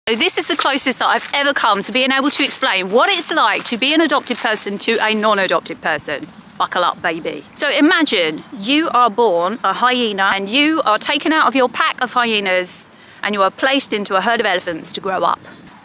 So this is the closest that I've ever come to being able to explain what it's like to be an adopted person to a non-adopted person. Buckle up, baby. So imagine you are born a hyena and you are taken out of your pack of hyenas and you are placed into a herd of elephants to grow up.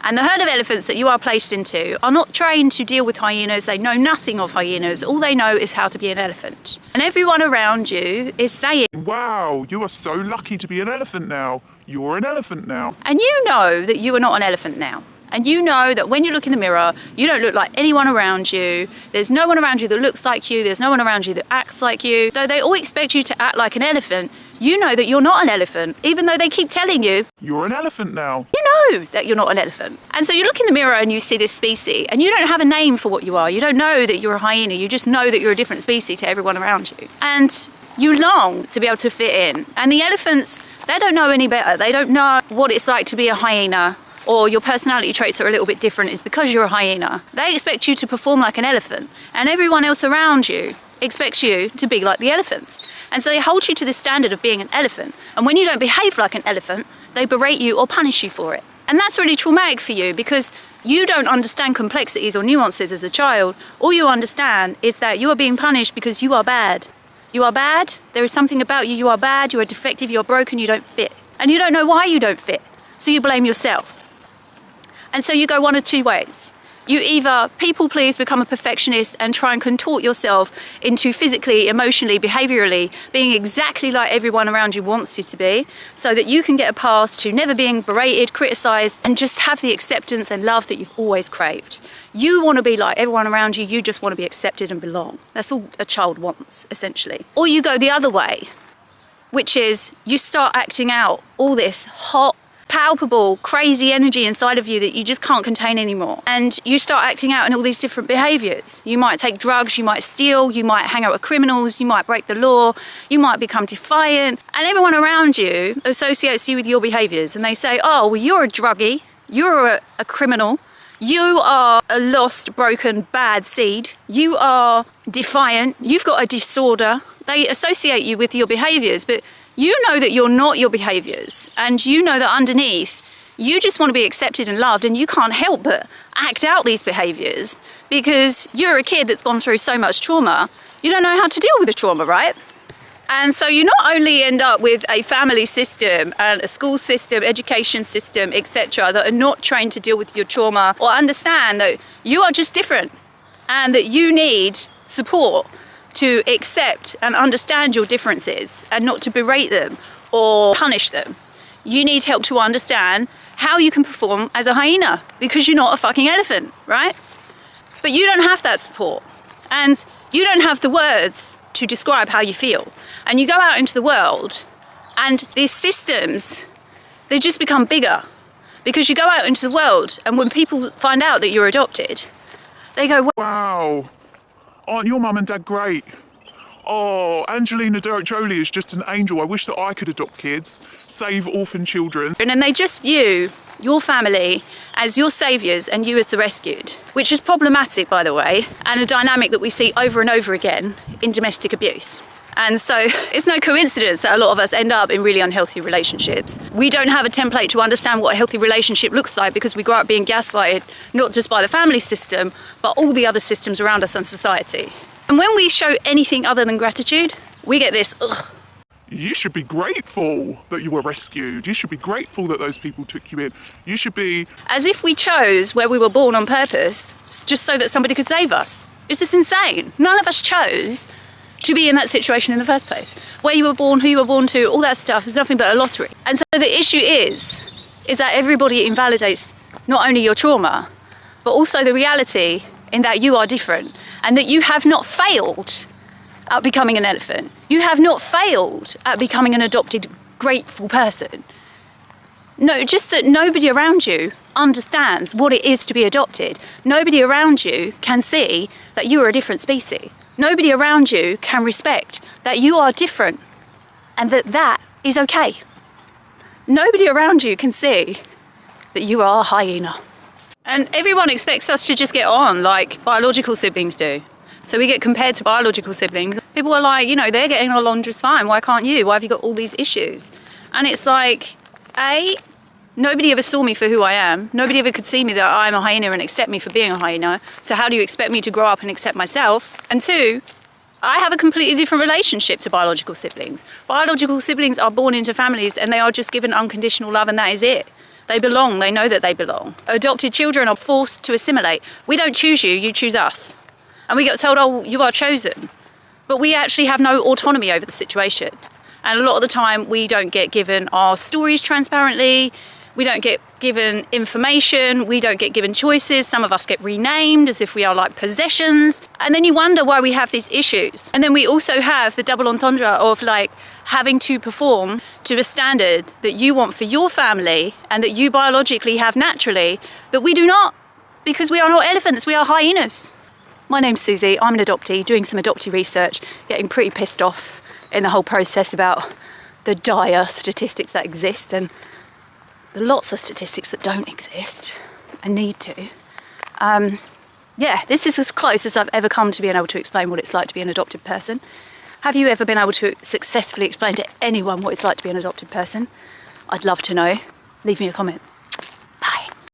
And the herd of elephants that you are placed into are not trained to deal with hyenas. They know nothing of hyenas. All they know is how to be an elephant. And everyone around you is saying, wow, you are so lucky to be an elephant now. You're an elephant now. And you know that you are not an elephant now. And you know that when you look in the mirror, you don't look like anyone around you. There's no one around you that looks like you. There's no one around you that acts like you. Though they all expect you to act like an elephant, you know that you're not an elephant, even though they keep telling you, you're an elephant now. You know that you're not an elephant. And so you look in the mirror and you see this species and you don't have a name for what you are. You don't know that you're a hyena. You just know that you're a different species to everyone around you. And you long to be able to fit in. And the elephants, they don't know any better. They don't know what it's like to be a hyena, or your personality traits are a little bit different. It's because you're a hyena. They expect you to perform like an elephant, and everyone else around you expects you to be like the elephants. And so they hold you to the standard of being an elephant. And when you don't behave like an elephant, they berate you or punish you for it. And that's really traumatic for you because you don't understand complexities or nuances as a child. All you understand is that you are being punished because you are bad. You are bad, there is something about you, you are bad, you are defective, you are broken, you don't fit. And you don't know why you don't fit, so you blame yourself. And so you go one of two ways. You either people please, become a perfectionist and try and contort yourself into physically, emotionally, behaviorally being exactly like everyone around you wants you to be, so that you can get a path to never being berated, criticized, and just have the acceptance and love that you've always craved. You want to be like everyone around you, you just want to be accepted and belong. That's all a child wants, essentially. Or you go the other way, which is you start acting out all this hot, palpable, crazy energy inside of you that you just can't contain anymore. And you start acting out in all these different behaviors. You might take drugs, you might steal, you might hang out with criminals, you might break the law, you might become defiant. And everyone around you associates you with your behaviors. And they say, oh, well, you're a druggie, you're a criminal, you are a lost, broken, bad seed, you are defiant, you've got a disorder. They associate you with your behaviors, but you know that you're not your behaviors, and you know that underneath you just want to be accepted and loved, and you can't help but act out these behaviors because you're a kid that's gone through so much trauma. You don't know how to deal with the trauma, right? And so you not only end up with a family system and a school system, education system, etc., that are not trained to deal with your trauma or understand that you are just different and that you need support to accept and understand your differences and not to berate them or punish them. You need help to understand how you can perform as a hyena because you're not a fucking elephant, right? But you don't have that support and you don't have the words to describe how you feel. And you go out into the world and these systems, they just become bigger because you go out into the world and when people find out that you're adopted, they go, wow. Aren't your mum and dad great? Oh, Angelina Jolie is just an angel. I wish that I could adopt kids, save orphan children. And then they just view your family as your saviours and you as the rescued, which is problematic, by the way, and a dynamic that we see over and over again in domestic abuse. And so it's no coincidence that a lot of us end up in really unhealthy relationships. We don't have a template to understand what a healthy relationship looks like because we grow up being gaslighted, not just by the family system, but all the other systems around us and society. And when we show anything other than gratitude, we get this, ugh. You should be grateful that you were rescued. You should be grateful that those people took you in. You should be... As if we chose where we were born on purpose, just so that somebody could save us. Is this insane? None of us chose to be in that situation in the first place. Where you were born, who you were born to, all that stuff is nothing but a lottery. And so the issue is that everybody invalidates not only your trauma, but also the reality in that you are different and that you have not failed at becoming an elephant. You have not failed at becoming an adopted, grateful person. No, just that nobody around you understands what it is to be adopted. Nobody around you can see that you are a different species. Nobody around you can respect that you are different and that that is okay. Nobody around you can see that you are a hyena. And everyone expects us to just get on like biological siblings do. So we get compared to biological siblings. People are like, you know, they're getting along just fine. Why can't you? Why have you got all these issues? And it's like, A, Nobody ever saw me for who I am. Nobody ever could see me that I'm a hyena and accept me for being a hyena. So how do you expect me to grow up and accept myself? And two, I have a completely different relationship to biological siblings. Biological siblings are born into families and they are just given unconditional love, and that is it. They belong, they know that they belong. Adopted children are forced to assimilate. We don't choose you, you choose us. And we get told, oh, you are chosen. But we actually have no autonomy over the situation. And a lot of the time we don't get given our stories transparently. We don't get given information, we don't get given choices. Some of us get renamed as if we are like possessions. And then you wonder why we have these issues. And then we also have the double entendre of like having to perform to a standard that you want for your family and that you biologically have naturally, that we do not, because we are not elephants, we are hyenas. My name's Susie, I'm an adoptee, doing some adoptee research, getting pretty pissed off in the whole process about the dire statistics that exist and the lots of statistics that don't exist and need to. Yeah, this is as close as I've ever come to being able to explain what it's like to be an adopted person. Have you ever been able to successfully explain to anyone what it's like to be an adopted person? I'd love to know. Leave me a comment.